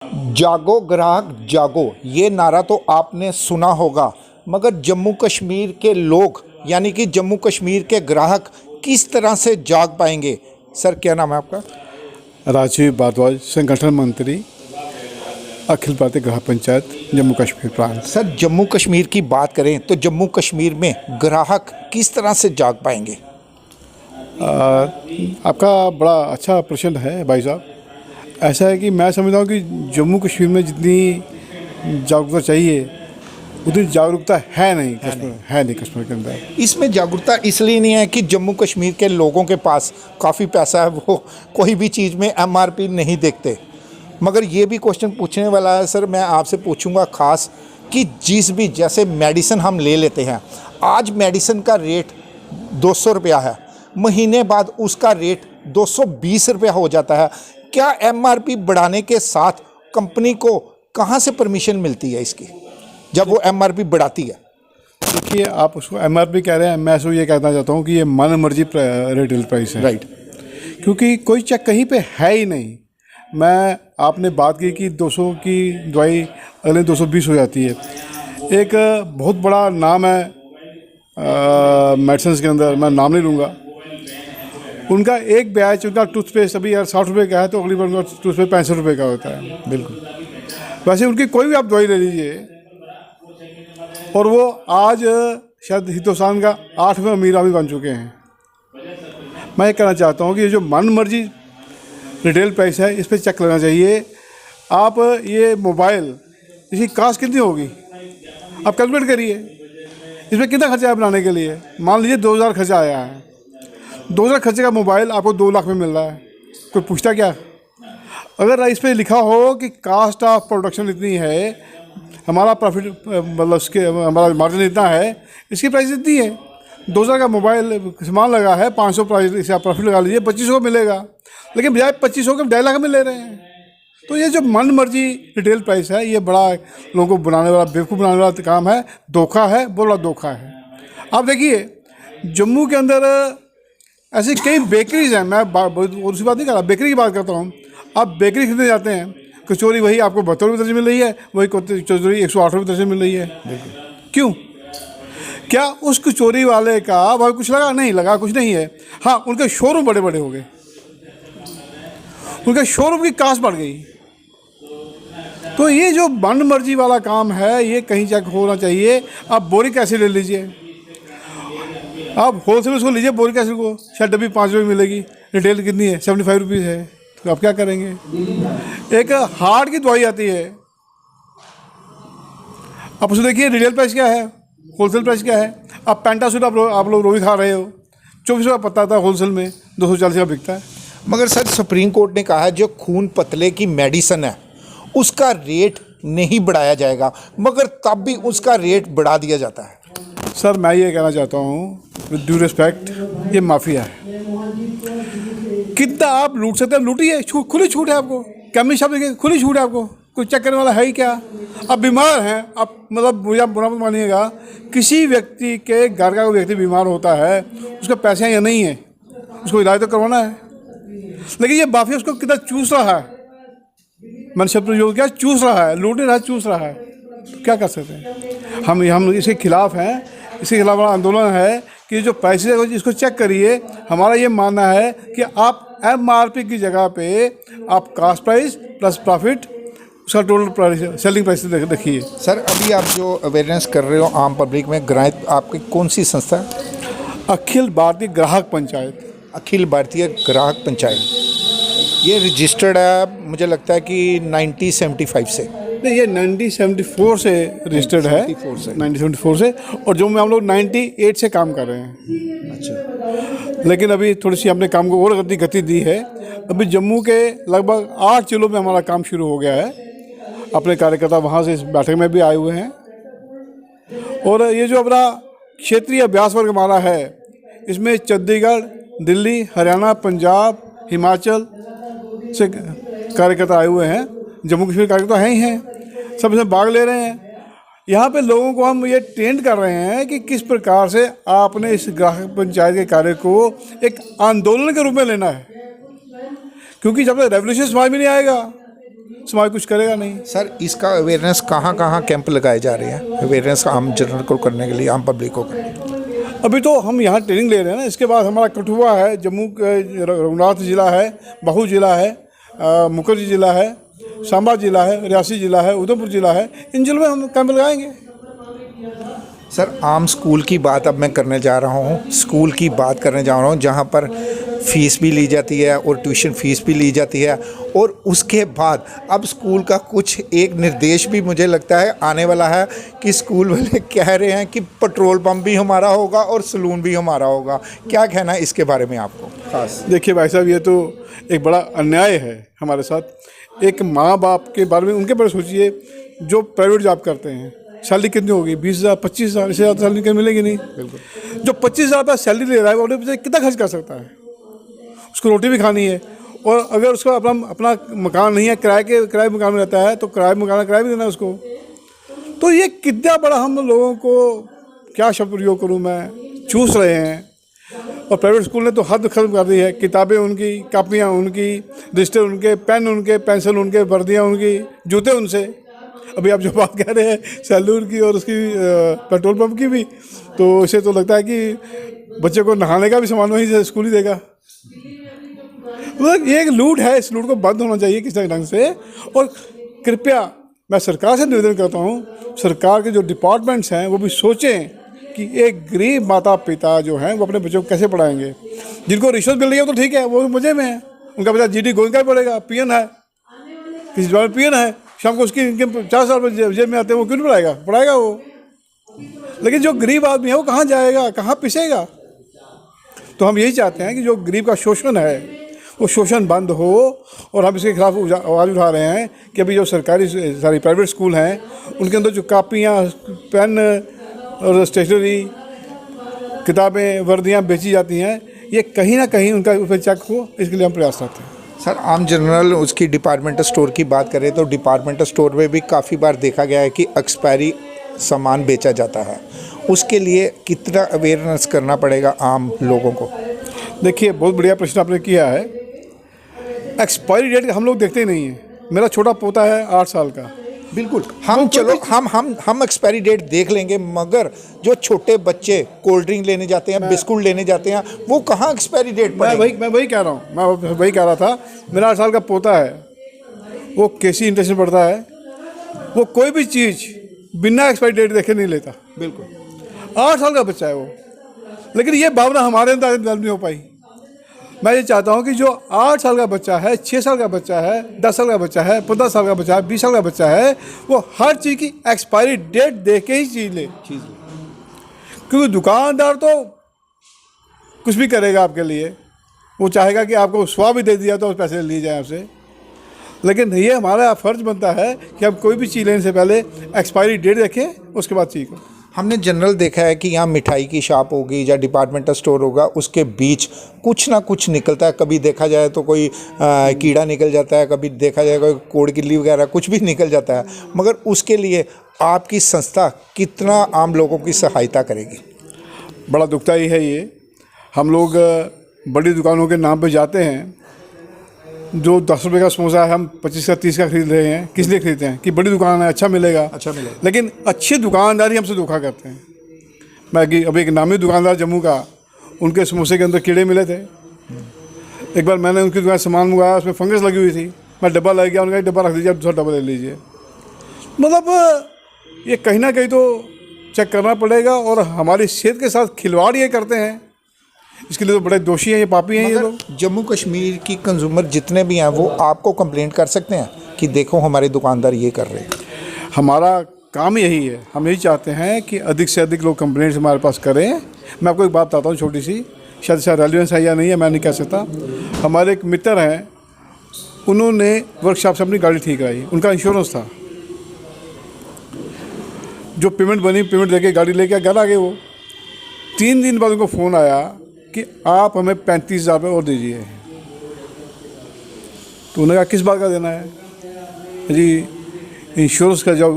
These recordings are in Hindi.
जागो ग्राहक जागो, ये नारा तो आपने सुना होगा, मगर जम्मू कश्मीर के लोग यानी कि जम्मू कश्मीर के ग्राहक किस तरह से जाग पाएंगे? सर, क्या नाम है आपका? राजीव भारद्वाज, संगठन मंत्री, अखिल भारतीय ग्राहक पंचायत जम्मू कश्मीर प्रांत। सर, जम्मू कश्मीर की बात करें तो जम्मू कश्मीर में ग्राहक किस तरह से जाग पाएंगे? आपका बड़ा अच्छा प्रश्न है भाई साहब। ऐसा है कि मैं समझता हूँ कि जम्मू कश्मीर में जितनी जागरूकता चाहिए उतनी जागरूकता है नहीं कश्मीर के अंदर। इसमें जागरूकता इसलिए नहीं है कि जम्मू कश्मीर के लोगों के पास काफ़ी पैसा है, वो कोई भी चीज़ में एमआरपी नहीं देखते। मगर ये भी क्वेश्चन पूछने वाला है सर, मैं आपसे पूछूंगा ख़ास कि जिस भी जैसे मेडिसिन हम ले लेते हैं, आज मेडिसिन का रेट 200 रुपया है, महीने बाद उसका रेट 220 रुपया हो जाता है। क्या एमआरपी बढ़ाने के साथ कंपनी को कहाँ से परमिशन मिलती है इसकी, जब वो एमआरपी बढ़ाती है? देखिए, आप उसको एमआरपी कह रहे हैं, मैं उसको ये कहना चाहता हूँ कि ये मन मर्जी रिटेल प्राइस है। राइट। क्योंकि कोई चेक कहीं पे है ही नहीं। आपने बात की कि 200 की दवाई अगले 220 हो जाती है। एक बहुत बड़ा नाम है मेडिसिन के अंदर, मैं नाम नहीं लूँगा, उनका एक बैच, उनका टूथपेस्ट अभी यार 60 रुपये का है तो अगली बार उनका टूथपेस्ट 65 रुपये का होता है। बिल्कुल। वैसे उनकी कोई भी आप दवाई ले लीजिए और वो आज शायद हिंदुस्तान का 8वें अमीर आदमी बन चुके हैं। मैं ये कहना चाहता हूँ कि ये जो मन मर्जी रिटेल प्राइस है, इस पर चेक लेना चाहिए। आप ये मोबाइल, इसकी कास्ट कितनी होगी आप कैलकुलेट करिए, इसमें कितना खर्चा है बनाने के लिए। मान लीजिए 2000 खर्चा आया है, 2000 खर्चे का मोबाइल आपको 2 लाख में मिल रहा है, कोई पूछता क्या? अगर इस पर लिखा हो कि कास्ट ऑफ प्रोडक्शन इतनी है, हमारा प्रॉफिट मतलब इसके हमारा मार्जिन इतना है, इसकी प्राइस इतनी है, 2000 का मोबाइल सामान लगा है, 500 प्राइस इसे आप प्रॉफिट लगा लीजिए, 2500 मिलेगा। लेकिन बजाय 2500 के 2.5 लाख में ले रहे हैं। तो ये जो मन मर्जी रिटेल प्राइस है, ये बड़ा लोगों को बनाने वाला, बेवकूफ़ बनाने वाला काम है, धोखा है, बड़ा धोखा है। आप देखिए, जम्मू के अंदर ऐसी कई बेकरीज हैं, मैं दूसरी बात नहीं कर रहा, बेकरी की बात करता हूँ। आप बेकरी खरीदने जाते हैं, कचौरी वही आपको 72 रुपये दर्जन मिल रही है, वही कचौरी 108 रुपये दर्जन मिल रही है। क्यों? क्या उस कचौरी वाले का भाई कुछ लगा? नहीं लगा, कुछ नहीं है। हाँ, उनके शोरूम बड़े बड़े हो गए, उनके शोरूम की कास्ट बढ़ गई। तो ये जो मन मर्जी वाला काम है, ये कहीं जाकर होना चाहिए। आप बोरिक एसिड ले लीजिए, आप होलसेल उसको लीजिए, बोरिक एसिड को शायद डब्बी 5 रुपये मिलेगी, रिटेल कितनी है? 75 रुपीज़ है। तो आप क्या करेंगे? एक हार्ट की दवाई आती है, आप उसको देखिए रिटेल प्राइस क्या है, होलसेल प्राइस क्या है। आप पेंटासूट आप लोग रोज खा रहे हो, 24 रुपये पत्ता था, होलसेल में 240 का बिकता है। मगर सर, सुप्रीम कोर्ट ने कहा है जो खून पतले की मेडिसिन है उसका रेट नहीं बढ़ाया जाएगा, मगर तब भी उसका रेट बढ़ा दिया जाता है। सर, मैं ये कहना चाहता हूँ विद ड्यू रिस्पेक्ट, ये माफिया है। कितना आप लूट सकते हैं, लूटिए, खुली छूट है आपको। केमिस्ट साहब देखिए, खुली छूट है आपको, कोई चेक करने वाला है ही क्या? आप बीमार हैं, आप मतलब बुरा मत मानिएगा, किसी व्यक्ति के घर का कोई व्यक्ति बीमार होता है, उसके पैसे या नहीं है, उसको इलाज तो करवाना है। लेकिन ये माफिया उसको कितना चूस रहा है, मन शब्द जो क्या चूस रहा है, लूट नहीं रहा, चूस रहा है। तो क्या कर सकते हैं हम इसके खिलाफ हैं। इसके खिलाफ बड़ा आंदोलन है कि जो पैसे है इसको चेक करिए। हमारा ये मानना है कि आप एमआरपी की जगह पे आप कास्ट प्राइस प्लस प्रॉफिट, उसका टोटल प्राइस, सेलिंग प्राइस देखिए। सर, अभी आप जो अवेयरनेस कर रहे हो आम पब्लिक में, ग्राहक आपकी कौन सी संस्था है? अखिल भारतीय ग्राहक पंचायत। अखिल भारतीय ग्राहक पंचायत, ये रजिस्टर्ड है मुझे लगता है कि 1975 से। नहीं, ये 1974 से रजिस्टर्ड है, 1974 से। और जो हम लोग 98 से काम कर रहे हैं। अच्छा। लेकिन अभी थोड़ी सी हमने काम को और गति दी है। अभी जम्मू के लगभग 8 जिलों में हमारा काम शुरू हो गया है। अपने कार्यकर्ता वहाँ से इस बैठक में भी आए हुए हैं। और ये जो अपना क्षेत्रीय अभ्यास वर्ग हमारा है, इसमें चंडीगढ़, दिल्ली, हरियाणा, पंजाब, हिमाचल से कार्यकर्ता आए हुए हैं। जम्मू कश्मीर कार्यकर्ता हैं ही हैं, सब इसमें भाग ले रहे हैं। यहाँ पे लोगों को हम ये ट्रेंड कर रहे हैं कि किस प्रकार से आपने इस ग्राहक पंचायत के कार्य को एक आंदोलन के रूप में लेना है। क्योंकि जब तक रेवोल्यूशन समाज में नहीं आएगा, समाज कुछ करेगा नहीं। सर इसका अवेयरनेस कहाँ कहाँ कैंप लगाए जा रहे हैं अवेयरनेस आम जनरल को करने के लिए, आम पब्लिक को करने के लिए? अभी तो हम यहाँ ट्रेनिंग ले रहे हैं ना, इसके बाद हमारा कठुआ है, जम्मू रघुनाथ जिला है, बहू जिला है, मुखर्जी जिला है, सांबा जिला है, रियासी जिला है, उधमपुर जिला है, इन जिलों में हम कैंप लगाएंगे। सर आम स्कूल की बात अब मैं करने जा रहा हूँ, स्कूल की बात करने जा रहा हूँ जहाँ पर फ़ीस भी ली जाती है और ट्यूशन फ़ीस भी ली जाती है, और उसके बाद अब स्कूल का कुछ एक निर्देश भी मुझे लगता है आने वाला है कि स्कूल वाले कह रहे हैं कि पेट्रोल पंप भी हमारा होगा और सलून भी हमारा होगा। क्या कहना है इसके बारे में आपको खास? देखिए भाई साहब, ये तो एक बड़ा अन्याय है हमारे साथ। एक माँ बाप के बारे में उनके बारे में सोचिए जो प्राइवेट जॉब करते हैं, सैलरी कितनी होगी? 20,000 25,000, इससे ज़्यादा सैलरी मिलेगी नहीं। बिल्कुल। जो 25,000 रुपये सैलरी ले रहा है वो अपने बच्चे कितना खर्च कर सकता है? उसको रोटी भी खानी है, और अगर उसका अपना मकान नहीं है, किराए मकान में रहता है, तो किराया भी देना है उसको। तो ये कितना बड़ा हम लोगों को, क्या शब्द प्रयोग करूँ मैं, चूस रहे हैं। और प्राइवेट स्कूल ने तो हद खत्म कर दी है। किताबें उनकी, कापियाँ उनकी, रजिस्टर उनके, पेन उनके, पेंसिल उनके, वर्दियाँ उनकी, जूते उनसे। अभी आप जो बात कह रहे हैं सैलून की और उसकी पेट्रोल पंप की भी, तो इसे तो लगता है कि बच्चे को नहाने का भी सामान वहीं स्कूल ही देगा। मतलब ये एक लूट है, इस लूट को बंद होना चाहिए किसी ढंग से। और कृपया मैं सरकार से निवेदन करता हूँ, सरकार के जो डिपार्टमेंट्स हैं वो भी सोचें कि एक गरीब माता पिता जो हैं वो अपने बच्चों को कैसे पढ़ाएंगे। जिनको रिश्वत मिल रही है तो ठीक है, वो मज़े में है, उनका बच्चा जीडी गोइंका पड़ेगा, पीएन है, किसी जगह पीएन है, शाम को उसकी इनके 50 रुपये जेब में आते हैं, वो क्यों नहीं पढ़ाएगा वो। लेकिन जो गरीब आदमी है वो कहाँ जाएगा, कहाँ पिसेगा? तो हम यही चाहते हैं कि जो गरीब का शोषण है वो शोषण बंद हो, और हम इसके खिलाफ आवाज़ उठा रहे हैं कि अभी जो सारी प्राइवेट स्कूल हैं उनके अंदर जो कापियाँ, पेन और स्टेशनरी, किताबें, वर्दियाँ बेची जाती हैं, ये कहीं ना कहीं उनका उस पर चेक हो, इसके लिए हम प्रयास करते हैं। सर आम जनरल उसकी डिपार्टमेंटल स्टोर की बात करें तो डिपार्टमेंटल स्टोर में भी काफ़ी बार देखा गया है कि एक्सपायरी सामान बेचा जाता है, उसके लिए कितना अवेयरनेस करना पड़ेगा आम लोगों को? देखिए, बहुत बढ़िया प्रश्न आपने किया है। एक्सपायरी डेट हम लोग देखते ही नहीं हैं। मेरा छोटा पोता है 8 साल का। बिल्कुल, हम एक्सपायरी डेट देख लेंगे, मगर जो छोटे बच्चे कोल्ड ड्रिंक लेने जाते हैं, बिस्कुट लेने जाते हैं, वो कहाँ एक्सपायरी डेट पर? मैं वही कह रहा हूँ, मैं वही कह रहा था। मेरा 8 साल का पोता है, वो केसी इंटरेस्ट में पढ़ता है, वो कोई भी चीज़ बिना एक्सपायरी डेट देखे नहीं लेता। बिल्कुल, 8 साल का बच्चा है वो। लेकिन ये भावना हमारे अंदर डेवलप नहीं हो पाई। मैं ये चाहता हूँ कि जो 8 साल का बच्चा है, 6 साल का बच्चा है, 10 साल का बच्चा है, 15 साल का बच्चा है, 20 साल का बच्चा है, वो हर चीज़ की एक्सपायरी डेट देख के ही चीज़ ले। क्योंकि दुकानदार तो कुछ भी करेगा आपके लिए, वो चाहेगा कि आपको स्वाद भी दे दिया तो पैसे ले लिए जाए आपसे। लेकिन ये हमारा फ़र्ज बनता है कि हम कोई भी चीज़ लेने से पहले एक्सपायरी डेट देखें, उसके बाद चीज़ को। हमने जनरल देखा है कि यहाँ मिठाई की शॉप होगी या डिपार्टमेंटल स्टोर होगा, उसके बीच कुछ ना कुछ निकलता है। कभी देखा जाए तो कोई कीड़ा निकल जाता है, कभी देखा जाए कोई कोड़ गिल्ली वगैरह कुछ भी निकल जाता है, मगर उसके लिए आपकी संस्था कितना आम लोगों की सहायता करेगी? बड़ा दुखदाई है ये। हम लोग बड़ी दुकानों के नाम पे जाते हैं, जो 10 रुपये का समोसा है हम 25 का 30 का खरीद रहे हैं। किस लिए खरीदते हैं? कि बड़ी दुकान है, अच्छा मिलेगा। लेकिन अच्छी दुकानदारी हमसे धोखा करते हैं। मैं अभी एक नामी दुकानदार जम्मू का, उनके समोसे के अंदर कीड़े मिले थे। एक बार मैंने उनकी दुकान सामान मंगाया, उसमें फंगस लगी हुई थी। मैं डब्बा ले गया, उनका डब्बा रख दीजिए, दूसरा डब्बा ले लीजिए। मतलब ये कहीं ना कहीं तो चेक करना पड़ेगा, और हमारी सेहत के साथ खिलवाड़ ये करते हैं, इसके लिए तो बड़े दोषी हैं, ये पापी हैं ये लोग। जम्मू कश्मीर की कंज्यूमर जितने भी हैं वो आपको कंप्लेंट कर सकते हैं कि देखो हमारे दुकानदार ये कर रहे हैं। हमारा काम यही है, हम यही चाहते हैं कि अधिक से अधिक लोग कंप्लेंट्स हमारे पास करें। मैं आपको एक बात बताता हूँ छोटी सी, शायद रेलिवेंस है या नहीं है मैं नहीं कह सकता। हमारे एक मित्र हैं, उन्होंने वर्कशॉप से अपनी गाड़ी ठीक कराई, उनका इंश्योरेंस था। जो पेमेंट बनी, पेमेंट देके गाड़ी लेके घर आ गए। वो 3 दिन बाद उनको फ़ोन आया कि आप हमें 35,000 रुपये और दीजिए। तो उन्होंने कहा किस बात का देना है? जी इंश्योरेंस का जो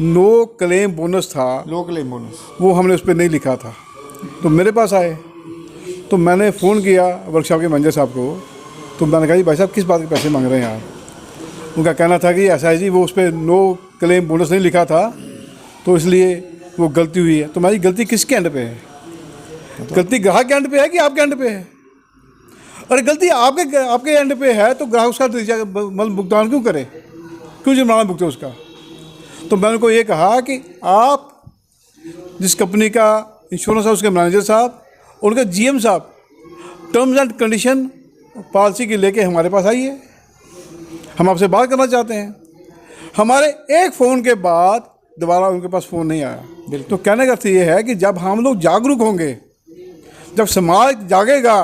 नो क्लेम बोनस था, नो क्लेम बोनस, वो हमने उस पर नहीं लिखा था। तो मेरे पास आए, तो मैंने फ़ोन किया वर्कशॉप के मैनेजर साहब को। तो मैंने कहा जी भाई साहब किस बात के पैसे मांग रहे हैं आप? उनका कहना था कि ऐसा है जी, वो उस पर नो क्लेम बोनस नहीं लिखा था, तो इसलिए वो गलती हुई है। तो हमारी गलती किसके एंड पे है? गलती ग्राहक के एंड पे है कि आपके एंड पे है? अरे गलती आपके एंड पे है तो ग्राहक उसका मतलब भुगतान क्यों करे, क्यों जुर्माना भुगते उसका? तो मैंने उनको ये कहा कि आप जिस कंपनी का इंश्योरेंस है उसके मैनेजर साहब और उनके जीएम साहब टर्म्स एंड कंडीशन पॉलिसी की लेके हमारे पास आइए, हम आपसे बात करना चाहते हैं। हमारे एक फ़ोन के बाद दोबारा उनके पास फ़ोन नहीं आया। तो कहने का अर्थ ये है कि जब हम लोग जागरूक होंगे, जब समाज जागेगा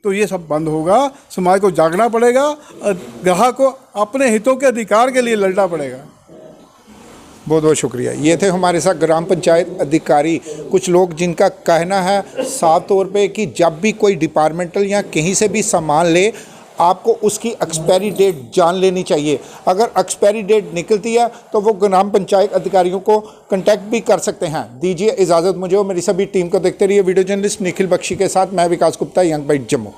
तो ये सब बंद होगा। समाज को जागना पड़ेगा और ग्राहक को अपने हितों के अधिकार के लिए लड़ना पड़ेगा। बहुत बहुत शुक्रिया। ये थे हमारे साथ ग्राम पंचायत अधिकारी, कुछ लोग जिनका कहना है साफ तौर पे कि जब भी कोई डिपार्टमेंटल या कहीं से भी सामान ले, आपको उसकी एक्सपायरी डेट जान लेनी चाहिए। अगर एक्सपायरी डेट निकलती है तो वो ग्राम पंचायत अधिकारियों को कांटेक्ट भी कर सकते हैं। दीजिए इजाज़त मुझे और मेरी सभी टीम को। देखते रहिए वीडियो जर्नलिस्ट निखिल बख्शी के साथ मैं विकास गुप्ता, यंग बाइट जम्मू।